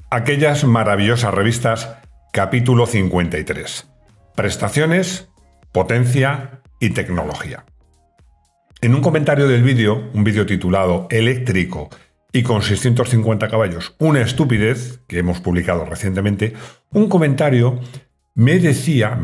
Aquellas maravillosas revistas, capítulo 53. Prestaciones, potencia y tecnología. En un comentario del vídeo, un vídeo titulado Eléctrico y con 650 caballos, una estupidez, que hemos publicado recientemente, un comentario me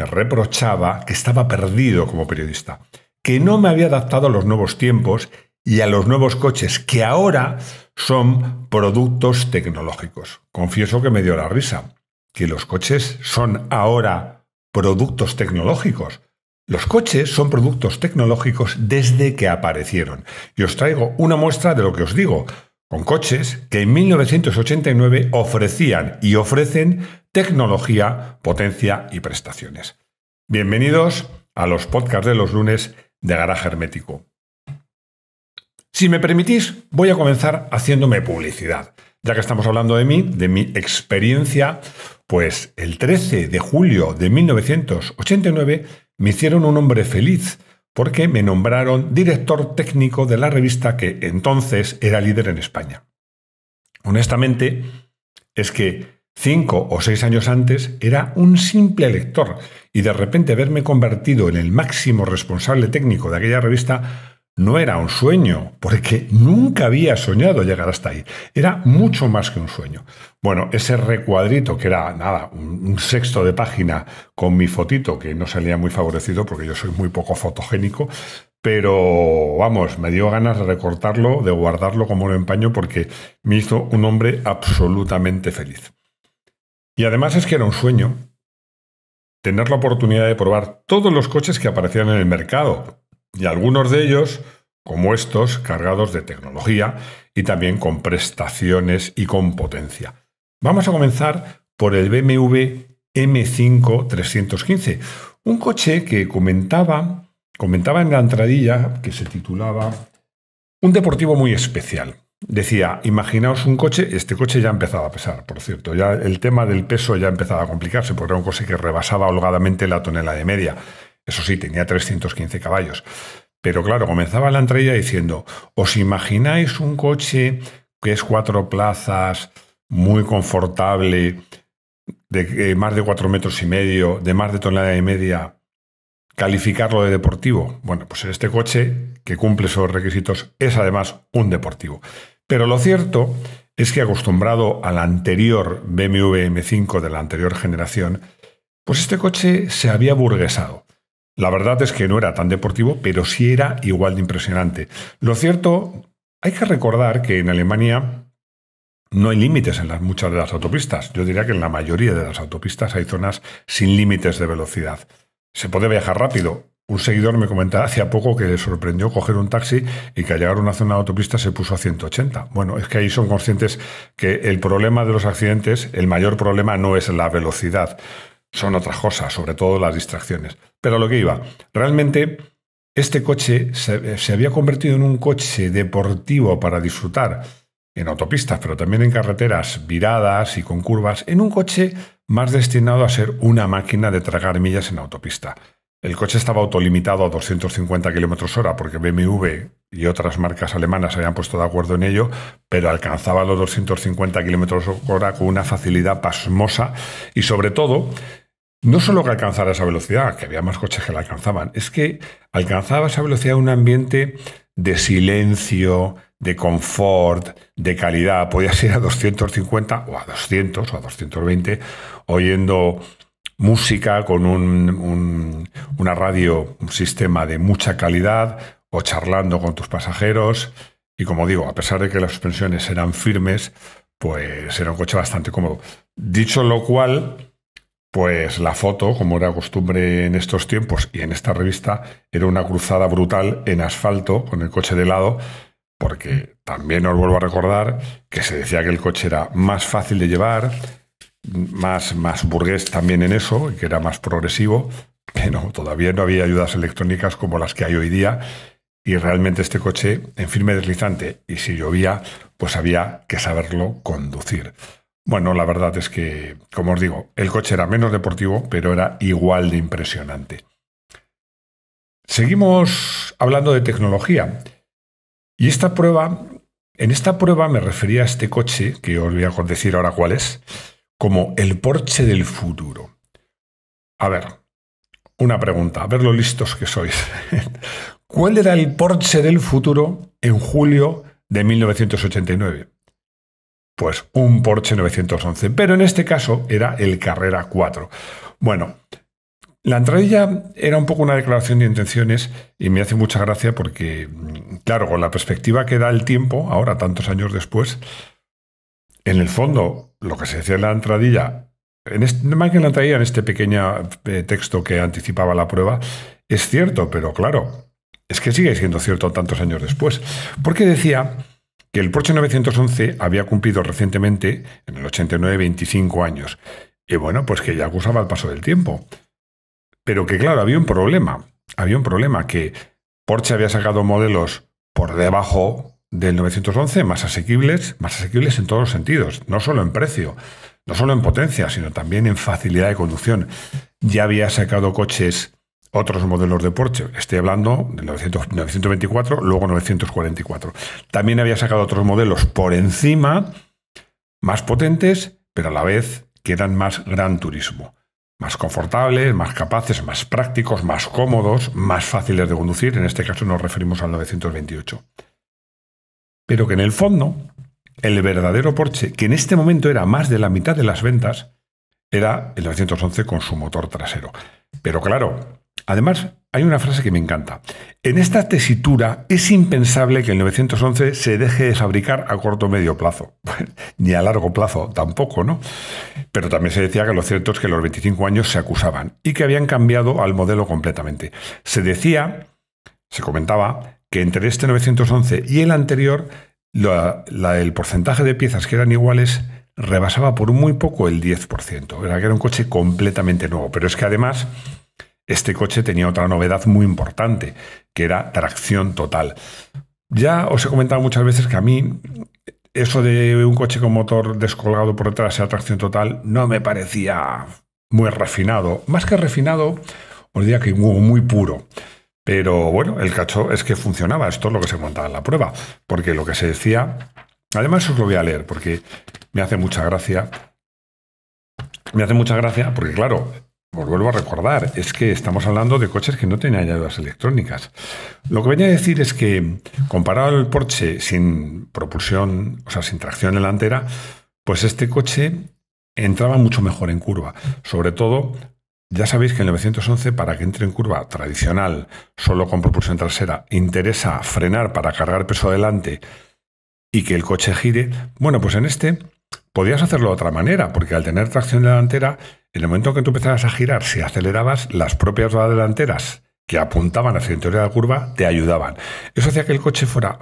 reprochaba que estaba perdido como periodista, que no me había adaptado a los nuevos tiempos y a los nuevos coches, que ahora son productos tecnológicos. Confieso que me dio la risa, que los coches son ahora productos tecnológicos. Los coches son productos tecnológicos desde que aparecieron. Y os traigo una muestra de lo que os digo, con coches que en 1989 ofrecían y ofrecen tecnología, potencia y prestaciones. Bienvenidos a los podcasts de los lunes de Garaje Hermético. Si me permitís, voy a comenzar haciéndome publicidad. Ya que estamos hablando de mí, de mi experiencia, pues el 13 de julio de 1989 me hicieron un hombre feliz porque me nombraron director técnico de la revista que entonces era líder en España. Honestamente, es que 5 o 6 años antes era un simple lector y de repente haberme convertido en el máximo responsable técnico de aquella revista no era un sueño, porque nunca había soñado llegar hasta ahí. Era mucho más que un sueño. Bueno, ese recuadrito, que era nada, un sexto de página con mi fotito, que no salía muy favorecido porque yo soy muy poco fotogénico, pero vamos, me dio ganas de recortarlo, de guardarlo como un empaño, porque me hizo un hombre absolutamente feliz. Y además es que era un sueño tener la oportunidad de probar todos los coches que aparecían en el mercado. Y algunos de ellos, como estos, cargados de tecnología y también con prestaciones y con potencia. Vamos a comenzar por el BMW M5 315, un coche que comentaba en la entradilla, que se titulaba Un deportivo muy especial. Decía, imaginaos un coche, este coche ya empezaba a pesar, por cierto, ya el tema del peso ya empezaba a complicarse, porque era un coche que rebasaba holgadamente la tonelada y media. Eso sí, tenía 315 caballos. Pero claro, comenzaba la entradilla diciendo, ¿os imagináis un coche que es 4 plazas, muy confortable, de más de 4,5 metros, de más de tonelada y media, calificarlo de deportivo? Bueno, pues este coche, que cumple esos requisitos, es además un deportivo. Pero lo cierto es que acostumbrado al anterior BMW M5 de la anterior generación, pues este coche se había burguesado. La verdad es que no era tan deportivo, pero sí era igual de impresionante. Lo cierto, hay que recordar que en Alemania no hay límites en muchas de las autopistas. Yo diría que en la mayoría de las autopistas hay zonas sin límites de velocidad. Se puede viajar rápido. Un seguidor me comentaba hace poco que le sorprendió coger un taxi y que al llegar a una zona de autopista se puso a 180. Bueno, es que ahí son conscientes que el problema de los accidentes, el mayor problema no es la velocidad. Son otras cosas, sobre todo las distracciones. Pero a lo que iba, realmente este coche se había convertido en un coche deportivo para disfrutar en autopistas, pero también en carreteras viradas y con curvas, en un coche más destinado a ser una máquina de tragar millas en autopista. El coche estaba autolimitado a 250 km/h porque BMW y otras marcas alemanas se habían puesto de acuerdo en ello, pero alcanzaba los 250 km/h con una facilidad pasmosa y sobre todo, no solo que alcanzara esa velocidad, que había más coches que la alcanzaban, es que alcanzaba esa velocidad en un ambiente de silencio, de confort, de calidad. Podías ir a 250 o a 200 o a 220 oyendo música con una radio, un sistema de mucha calidad o charlando con tus pasajeros. Y como digo, a pesar de que las suspensiones eran firmes, pues era un coche bastante cómodo. Dicho lo cual, pues la foto, como era costumbre en estos tiempos y en esta revista, era una cruzada brutal en asfalto con el coche de lado, porque también os vuelvo a recordar que se decía que el coche era más fácil de llevar, más burgués también en eso, y que era más progresivo, pero todavía no había ayudas electrónicas como las que hay hoy día, y realmente este coche en firme deslizante, y si llovía, pues había que saberlo conducir. Bueno, la verdad es que, como os digo, el coche era menos deportivo, pero era igual de impresionante. Seguimos hablando de tecnología. Y esta prueba En esta prueba me refería a este coche, que os voy a decir ahora cuál es, como el Porsche del futuro. A ver, una pregunta, a ver lo listos que sois. ¿Cuál era el Porsche del futuro en julio de 1989? Pues un Porsche 911, pero en este caso era el Carrera 4. Bueno, la entradilla era un poco una declaración de intenciones y me hace mucha gracia porque, claro, con la perspectiva que da el tiempo, ahora tantos años después, en el fondo, lo que se decía en la entradilla, más que en la entradilla, en este pequeño texto que anticipaba la prueba, es cierto, pero claro, es que sigue siendo cierto tantos años después, porque decía que el Porsche 911 había cumplido recientemente, en el 89, 25 años, y bueno, pues que ya acusaba el paso del tiempo. Pero que claro, había un problema, que Porsche había sacado modelos por debajo del 911, más asequibles en todos los sentidos, no solo en precio, no solo en potencia, sino también en facilidad de conducción. Ya había sacado coches, otros modelos de Porsche, estoy hablando del 924, luego 944. También había sacado otros modelos por encima, más potentes, pero a la vez que eran más gran turismo. Más confortables, más capaces, más prácticos, más cómodos, más fáciles de conducir. En este caso nos referimos al 928. Pero que en el fondo, el verdadero Porsche, que en este momento era más de la mitad de las ventas, era el 911 con su motor trasero. Pero claro, además hay una frase que me encanta. En esta tesitura es impensable que el 911 se deje de fabricar a corto o medio plazo. Ni a largo plazo tampoco, ¿no? Pero también se decía que lo cierto es que los 25 años se acusaban y que habían cambiado al modelo completamente. Se comentaba que entre este 911 y el anterior, el porcentaje de piezas que eran iguales rebasaba por muy poco el 10%. Era que era un coche completamente nuevo. Pero es que además este coche tenía otra novedad muy importante, que era tracción total. Ya os he comentado muchas veces que a mí eso de un coche con motor descolgado por detrás sea tracción total no me parecía muy refinado. Más que refinado, os diría que muy puro. Pero bueno, el cacho es que funcionaba. Esto es lo que se contaba en la prueba. Porque lo que se decía... Además os lo voy a leer porque me hace mucha gracia. Me hace mucha gracia porque, claro, os vuelvo a recordar, es que estamos hablando de coches que no tenían ayudas electrónicas. Lo que venía a decir es que, comparado al Porsche sin propulsión, o sea, sin tracción delantera, pues este coche entraba mucho mejor en curva. Sobre todo, ya sabéis que el 911, para que entre en curva tradicional, solo con propulsión trasera, interesa frenar para cargar peso adelante y que el coche gire. Bueno, pues en este podías hacerlo de otra manera, porque al tener tracción delantera, en el momento en que tú empezaras a girar, si acelerabas, las propias ruedas delanteras que apuntaban hacia el interior de la curva te ayudaban. Eso hacía que el coche fuera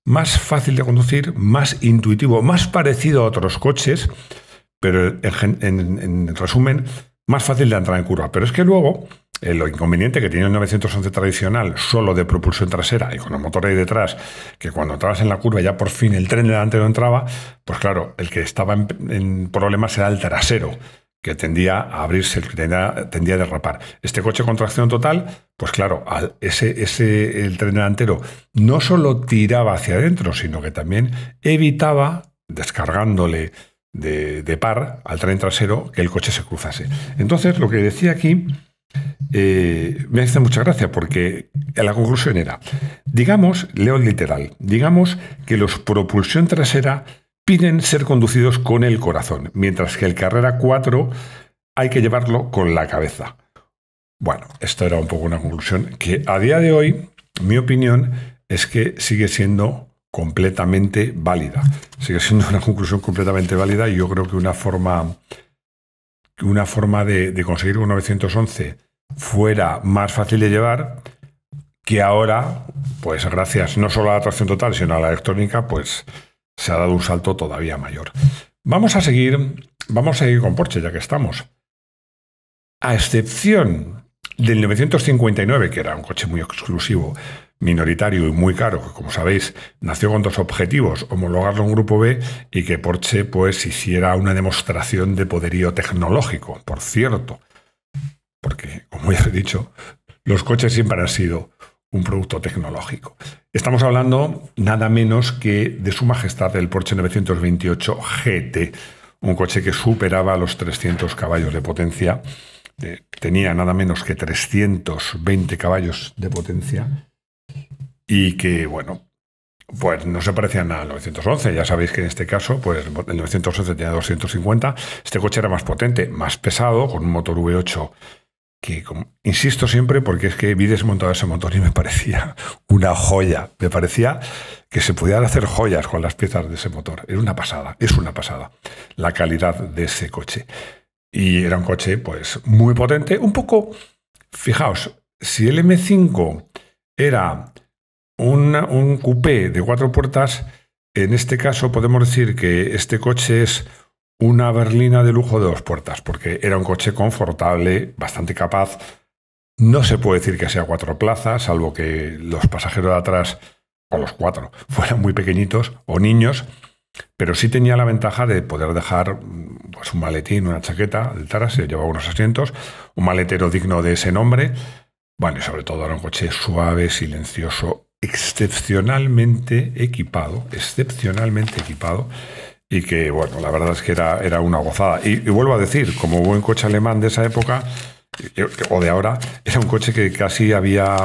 más fácil de conducir, más intuitivo, más parecido a otros coches, pero en resumen, más fácil de entrar en curva. Pero es que luego, lo inconveniente que tenía el 911 tradicional, solo de propulsión trasera y con el motor ahí detrás, que cuando entrabas en la curva ya por fin el tren delantero entraba, pues claro, el que estaba en problemas era el trasero, que tendía a abrirse, que tendía a derrapar. Este coche con tracción total, pues claro, el tren delantero no solo tiraba hacia adentro, sino que también evitaba, descargándole de par al tren trasero, que el coche se cruzase. Entonces, lo que decía aquí me hace mucha gracia porque la conclusión era, digamos, leo el literal, digamos que los propulsión trasera piden ser conducidos con el corazón, mientras que el Carrera 4 hay que llevarlo con la cabeza. Bueno, esto era un poco una conclusión que a día de hoy, mi opinión es que sigue siendo completamente válida. Sigue siendo una conclusión completamente válida y yo creo que una forma de conseguir un 911 fuera más fácil de llevar, que ahora, pues gracias no solo a la tracción total, sino a la electrónica, pues se ha dado un salto todavía mayor. Vamos a seguir con Porsche, ya que estamos. A excepción del 959, que era un coche muy exclusivo, minoritario y muy caro, que como sabéis nació con dos objetivos: homologarlo en Grupo B y que Porsche pues hiciera una demostración de poderío tecnológico, por cierto, porque como ya he dicho, los coches siempre han sido un producto tecnológico. Estamos hablando nada menos que de Su Majestad el Porsche 928 GT, un coche que superaba los 300 caballos de potencia, tenía nada menos que 320 caballos de potencia y que, bueno, pues no se parecía nada al 911. Ya sabéis que en este caso, pues el 911 tenía 250. Este coche era más potente, más pesado, con un motor V8 que, insisto siempre, porque es que vi desmontado ese motor y me parecía una joya. Me parecía que se pudieran hacer joyas con las piezas de ese motor. Era una pasada, es una pasada la calidad de ese coche. Y era un coche, pues, muy potente. Un poco, fijaos, si el M5 era un coupé de 4 puertas, en este caso podemos decir que este coche es una berlina de lujo de 2 puertas, porque era un coche confortable, bastante capaz. No se puede decir que sea 4 plazas, salvo que los pasajeros de atrás, o los 4, fueran muy pequeñitos o niños, pero sí tenía la ventaja de poder dejar, pues, un maletín, una chaqueta detrás, se llevaba unos asientos, un maletero digno de ese nombre. Bueno, y sobre todo era un coche suave, silencioso, excepcionalmente equipado, y que, bueno, la verdad es que era una gozada. Y vuelvo a decir, como buen coche alemán de esa época, o de ahora, era un coche que casi había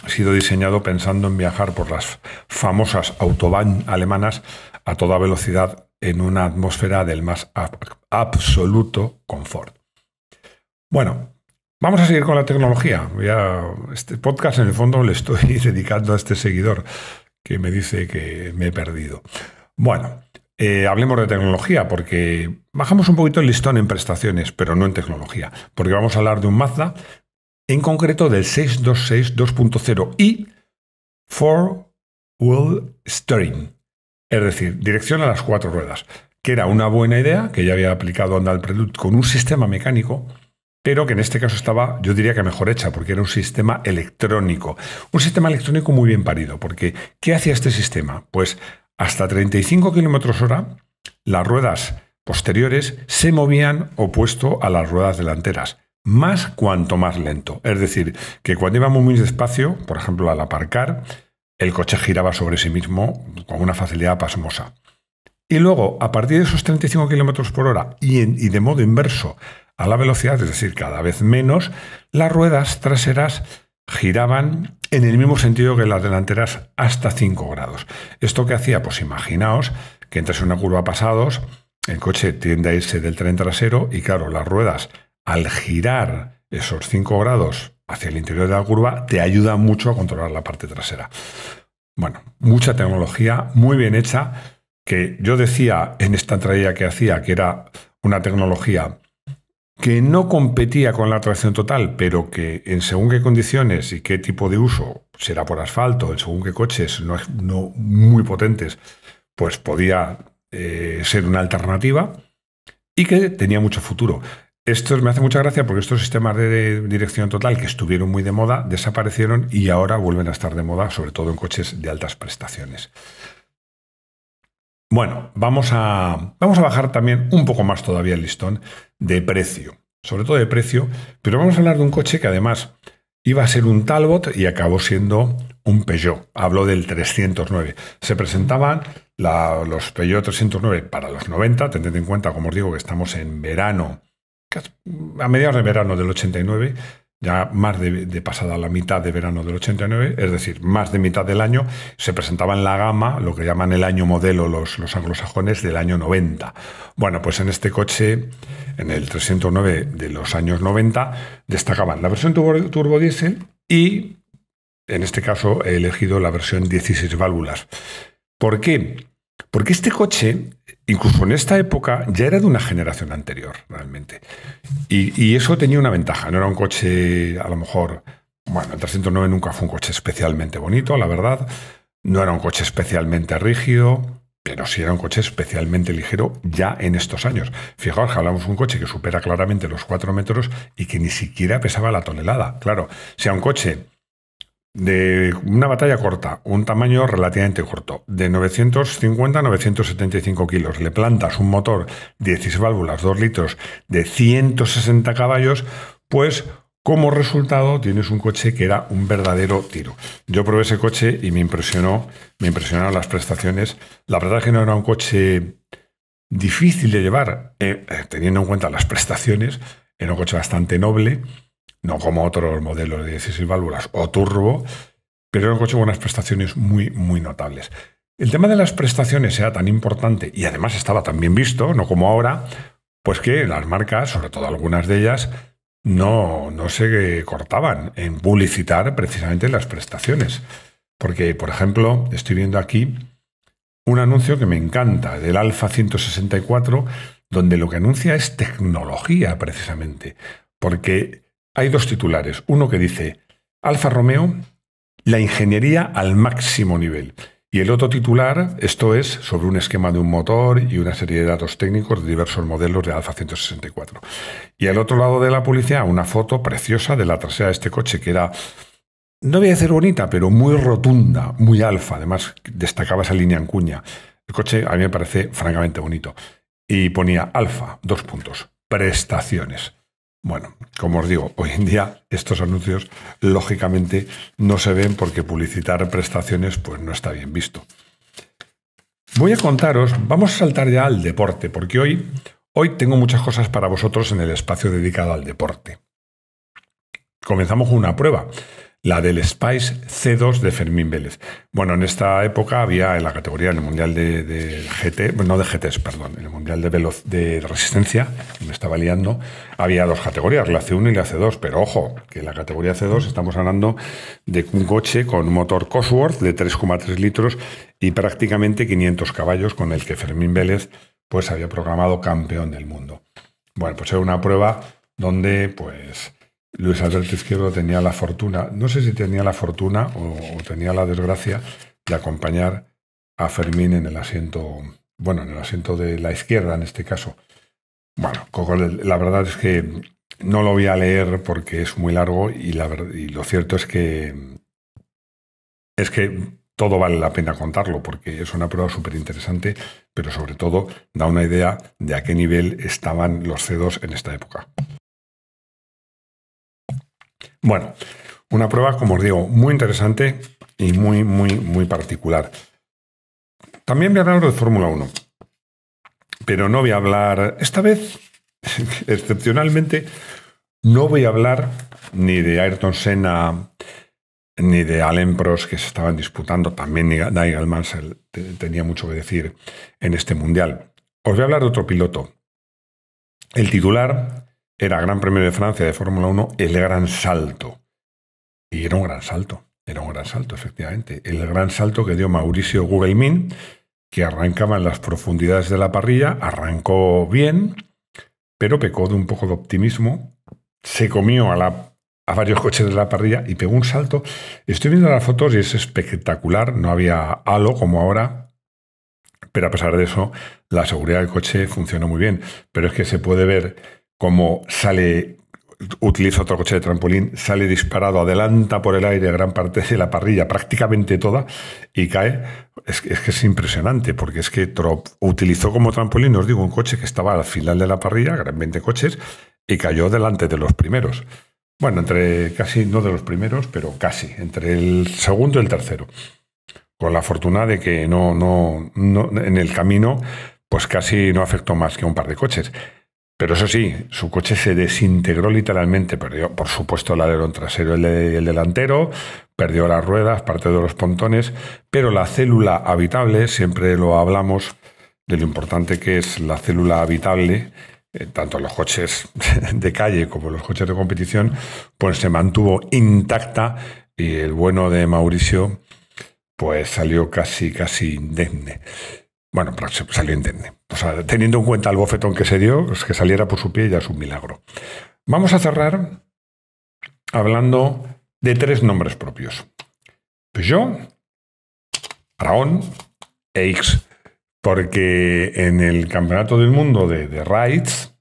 sido diseñado pensando en viajar por las famosas Autobahn alemanas a toda velocidad en una atmósfera del más absoluto confort. Bueno, vamos a seguir con la tecnología. Este podcast, en el fondo, le estoy dedicando a este seguidor que me dice que me he perdido. Bueno, hablemos de tecnología, porque bajamos un poquito el listón en prestaciones, pero no en tecnología, porque vamos a hablar de un Mazda, en concreto del 626 2.0 y 4-Wheel Steering, es decir, dirección a las 4 ruedas, que era una buena idea, que ya había aplicado Andal Prelude con un sistema mecánico, pero que en este caso estaba, yo diría que mejor hecha, porque era un sistema electrónico. Un sistema electrónico muy bien parido, porque ¿qué hacía este sistema? Pues hasta 35 km/h, las ruedas posteriores se movían opuesto a las ruedas delanteras, más cuanto más lento. Es decir, que cuando íbamos muy despacio, por ejemplo al aparcar, el coche giraba sobre sí mismo con una facilidad pasmosa. Y luego, a partir de esos 35 km/h y de modo inverso a la velocidad, es decir, cada vez menos, las ruedas traseras giraban en el mismo sentido que las delanteras hasta 5 grados. ¿Esto qué hacía? Pues imaginaos que entras en una curva pasados, el coche tiende a irse del tren trasero y, claro, las ruedas, al girar esos 5 grados hacia el interior de la curva, te ayudan mucho a controlar la parte trasera. Bueno, mucha tecnología, muy bien hecha, que yo decía en esta entrada que hacía que era una tecnología que no competía con la tracción total, pero que en según qué condiciones y qué tipo de uso, será por asfalto, en según qué coches no muy potentes, pues podía ser una alternativa y que tenía mucho futuro. Esto me hace mucha gracia porque estos sistemas de dirección total que estuvieron muy de moda desaparecieron y ahora vuelven a estar de moda, sobre todo en coches de altas prestaciones. Bueno, vamos a bajar también un poco más todavía el listón de precio, sobre todo de precio, pero vamos a hablar de un coche que además iba a ser un Talbot y acabó siendo un Peugeot. Hablo del 309. Se presentaban los Peugeot 309 para los 90, tened en cuenta, como os digo, que estamos en verano, a mediados de verano del 89, ya más de pasada la mitad de verano del 89, es decir, más de mitad del año, se presentaba en la gama, lo que llaman el año modelo los anglosajones, del año 90. Bueno, pues en este coche, en el 309 de los años 90, destacaban la versión turbo diésel y, en este caso, he elegido la versión 16 válvulas. ¿Por qué? Porque este coche, incluso en esta época, ya era de una generación anterior, realmente. Y eso tenía una ventaja. No era un coche, a lo mejor... Bueno, el 309 nunca fue un coche especialmente bonito, la verdad. No era un coche especialmente rígido, pero sí era un coche especialmente ligero ya en estos años. Fijaos que hablamos de un coche que supera claramente los 4 metros y que ni siquiera pesaba la tonelada. Claro, si a un coche de una batalla corta, un tamaño relativamente corto, de 950 a 975 kilos, le plantas un motor 16 válvulas, 2 litros, de 160 caballos, pues Como resultado, tienes un coche que era un verdadero tiro. Yo probé ese coche y me impresionaron las prestaciones. La verdad es que no era un coche difícil de llevar, teniendo en cuenta las prestaciones. Era un coche bastante noble, no como otros modelos de 16 válvulas o turbo, pero era un coche con unas prestaciones muy, muy notables. El tema de las prestaciones era tan importante y además estaba tan bien visto, no como ahora, pues que las marcas, sobre todo algunas de ellas, no se cortaban en publicitar precisamente las prestaciones. Porque, por ejemplo, estoy viendo aquí un anuncio que me encanta, del Alfa 164, donde lo que anuncia es tecnología precisamente. Porque hay dos titulares. Uno que dice, Alfa Romeo, la ingeniería al máximo nivel. Y el otro titular, esto es sobre un esquema de un motor y una serie de datos técnicos de diversos modelos de Alfa 164. Y al otro lado de la publicidad, una foto preciosa de la trasera de este coche que era, no voy a decir bonita, pero muy rotunda, muy Alfa. Además, destacaba esa línea en cuña. El coche a mí me parece francamente bonito. Y ponía Alfa, 2 puntos, prestaciones. Bueno, como os digo, hoy en día estos anuncios lógicamente no se ven porque publicitar prestaciones pues no está bien visto. Voy a contaros, vamos a saltar ya al deporte, porque hoy tengo muchas cosas para vosotros en el espacio dedicado al deporte. Comenzamos con una prueba, la del Spice C2 de Fermín Vélez. Bueno, en esta época había en la categoría, en el Mundial de GT, no de GTs, perdón, en el Mundial de Resistencia, me estaba liando, había dos categorías, la C1 y la C2, pero ojo, que en la categoría C2 estamos hablando de un coche con un motor Cosworth de 3,3 litros y prácticamente 500 caballos con el que Fermín Vélez pues había programado campeón del mundo. Bueno, pues era una prueba donde pues Luis Alberto Izquierdo tenía la fortuna, no sé si tenía la fortuna o tenía la desgracia de acompañar a Fermín en el asiento, bueno, en el asiento de la izquierda en este caso. Bueno, la verdad es que no lo voy a leer porque es muy largo y lo cierto es que todo vale la pena contarlo porque es una prueba súper interesante, pero sobre todo da una idea de a qué nivel estaban los C2 en esta época. Bueno, una prueba, como os digo, muy interesante y muy, muy, muy particular. También voy a hablar de Fórmula 1, pero no voy a hablar, esta vez, excepcionalmente, no voy a hablar ni de Ayrton Senna ni de Alain Prost que se estaban disputando, también Nigel Mansell tenía mucho que decir en este mundial. Os voy a hablar de otro piloto. El titular era Gran Premio de Francia de Fórmula 1, el gran salto. Y era un gran salto, efectivamente. El gran salto que dio Mauricio Gugelmin, que arrancaba en las profundidades de la parrilla, arrancó bien, pero pecó de un poco de optimismo, se comió a varios coches de la parrilla y pegó un salto. Estoy viendo las fotos y es espectacular, no había halo como ahora, pero a pesar de eso, la seguridad del coche funcionó muy bien. Pero es que se puede ver cómo utiliza otro coche de trampolín, sale disparado, adelanta por el aire gran parte de la parrilla, prácticamente toda, y cae. Es que es impresionante, porque es que utilizó como trampolín, os digo, un coche que estaba al final de la parrilla, eran 20 coches, y cayó delante de los primeros. Bueno, entre casi, no de los primeros, pero casi, entre el segundo y el tercero. Con la fortuna de que no en el camino, pues casi no afectó más que a un par de coches. Pero eso sí, su coche se desintegró literalmente, perdió, por supuesto, el alerón trasero y el delantero, perdió las ruedas, parte de los pontones, pero la célula habitable, siempre lo hablamos de lo importante que es la célula habitable, tanto los coches de calle como los coches de competición, pues se mantuvo intacta y el bueno de Mauricio pues salió casi indemne. Bueno, salió indemne. O sea, teniendo en cuenta el bofetón que se dio, es que saliera por su pie ya es un milagro. Vamos a cerrar hablando de 3 nombres propios. Peugeot, Aragón e X. Porque en el Campeonato del Mundo de Raids,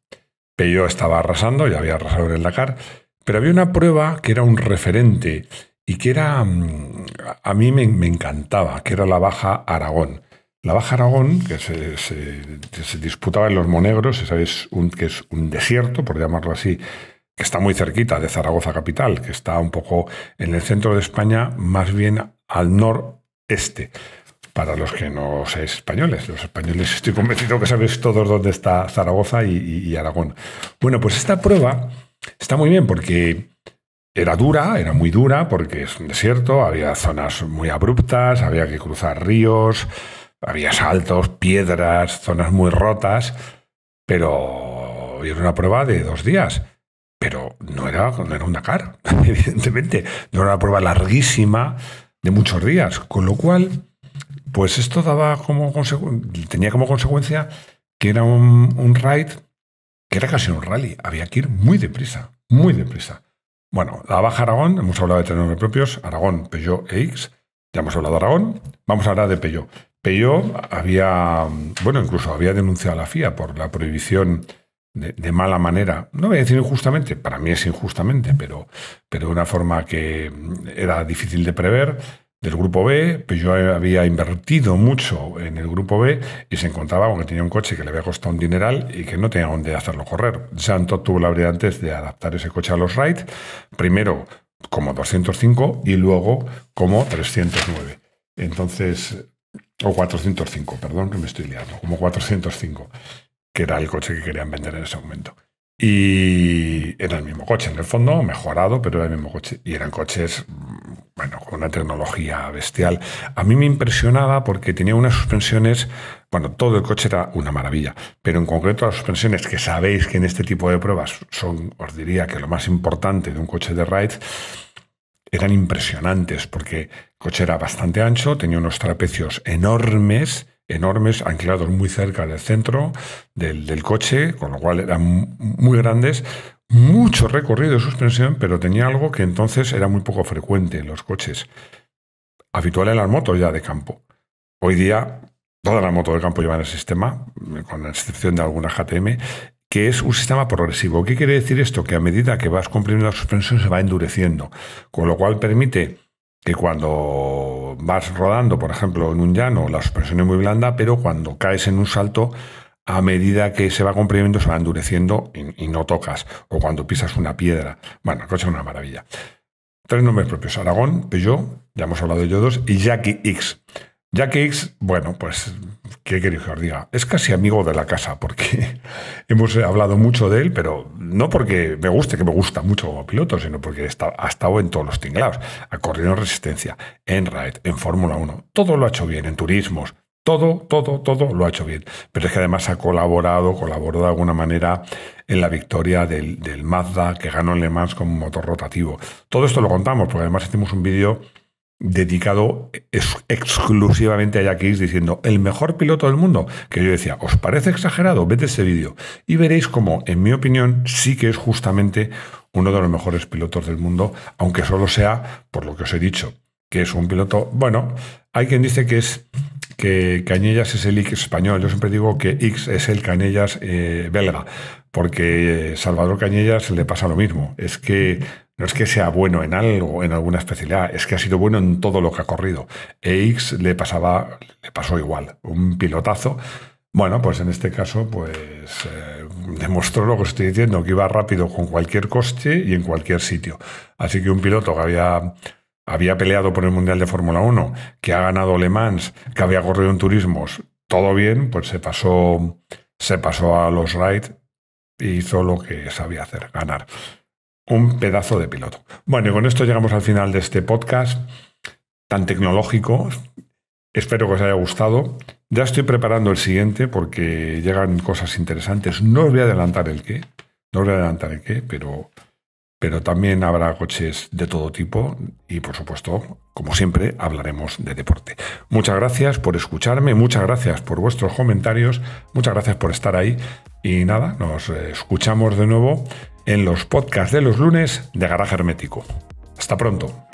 Peugeot estaba arrasando, ya había arrasado en el Dakar, pero había una prueba que era un referente y que era, a mí me encantaba, que era la Baja Aragón. La Baja Aragón, que se disputaba en los Monegros, sabéis que es un desierto, por llamarlo así, que está muy cerquita de Zaragoza capital, que está un poco en el centro de España, más bien al noreste. Para los que no seáis españoles, los españoles estoy convencido que sabéis todos dónde está Zaragoza y Aragón. Bueno, pues esta prueba está muy bien porque era dura, era muy dura, porque es un desierto, había zonas muy abruptas, había que cruzar ríos, había saltos, piedras, zonas muy rotas, pero era una prueba de 2 días. Pero no era un Dakar, evidentemente. No era una prueba larguísima de muchos días, con lo cual, pues esto tenía como consecuencia que era un ride que era casi un rally. Había que ir muy deprisa, muy deprisa. Bueno, la Baja Aragón, hemos hablado de 3 nombres propios, Aragón, Peugeot e X. Ya hemos hablado de Aragón, vamos a hablar de Peugeot. Peugeot incluso había denunciado a la FIA por la prohibición de mala manera, no voy a decir injustamente, para mí es injustamente, pero de una forma que era difícil de prever, del Grupo B. Peugeot había invertido mucho en el Grupo B y se encontraba con que tenía un coche que le había costado un dineral y que no tenía dónde hacerlo correr. Jean Todt tuvo la brillante antes de adaptar ese coche a los Wright, primero como 205 y luego como 309. Entonces, o 405, perdón que me estoy liando, como 405. Que era el coche que querían vender en ese momento. Y era el mismo coche, en el fondo, mejorado, pero era el mismo coche. Y eran coches, con una tecnología bestial. A mí me impresionaba porque tenía unas suspensiones, todo el coche era una maravilla, pero en concreto las suspensiones, que sabéis que en este tipo de pruebas os diría que lo más importante de un coche de ride, eran impresionantes, porque el coche era bastante ancho, tenía unos trapecios enormes, anclados muy cerca del centro del coche, con lo cual eran muy grandes, mucho recorrido de suspensión, pero tenía algo que entonces era muy poco frecuente en los coches, habitual en las motos ya de campo. Hoy día todas las motos de campo llevan el sistema, con la excepción de alguna KTM, que es un sistema progresivo. ¿Qué quiere decir esto? Que a medida que vas comprimiendo la suspensión se va endureciendo, con lo cual permite que cuando vas rodando, por ejemplo, en un llano, la suspensión es muy blanda, pero cuando caes en un salto, a medida que se va comprimiendo, se va endureciendo y no tocas. O cuando pisas una piedra. Bueno, el coche es una maravilla. 3 nombres propios: Aragón, Peugeot, ya hemos hablado de ellos 2, y Jackie X. Jackie X, pues, ¿qué queréis que os diga? Es casi amigo de la casa, porque hemos hablado mucho de él, pero no porque me gusta mucho como piloto, sino porque ha estado en todos los tinglados. Ha corrido en resistencia, en ride, en Fórmula 1. Todo lo ha hecho bien, en turismos. Todo lo ha hecho bien. Pero es que además ha colaborado de alguna manera en la victoria del Mazda, que ganó en Le Mans con un motor rotativo. Todo esto lo contamos, porque además hicimos un vídeo dedicado exclusivamente a Jackie X, diciendo el mejor piloto del mundo, que yo decía, ¿os parece exagerado? Ved ese vídeo y veréis cómo, en mi opinión, sí que es justamente uno de los mejores pilotos del mundo, aunque solo sea por lo que os he dicho, que es un piloto, hay quien dice que Cañellas es el X español. Yo siempre digo que X es el Cañellas belga, porque Salvador Cañellas le pasa lo mismo. Es que no es que sea bueno en algo, en alguna especialidad, es que ha sido bueno en todo lo que ha corrido. X le pasó igual, un pilotazo. Pues en este caso, demostró lo que os estoy diciendo, que iba rápido con cualquier coche y en cualquier sitio. Así que un piloto que había peleado por el Mundial de Fórmula 1, que ha ganado Le Mans, que había corrido en turismos, todo bien, pues se pasó a los Wright y hizo lo que sabía hacer, ganar. Un pedazo de piloto. Y con esto llegamos al final de este podcast tan tecnológico. Espero que os haya gustado. Ya estoy preparando el siguiente porque llegan cosas interesantes. No os voy a adelantar el qué, pero también habrá coches de todo tipo y, por supuesto, como siempre, hablaremos de deporte. Muchas gracias por escucharme, muchas gracias por vuestros comentarios, muchas gracias por estar ahí y nada, nos escuchamos de nuevo en los podcasts de los lunes de Garaje Hermético. Hasta pronto.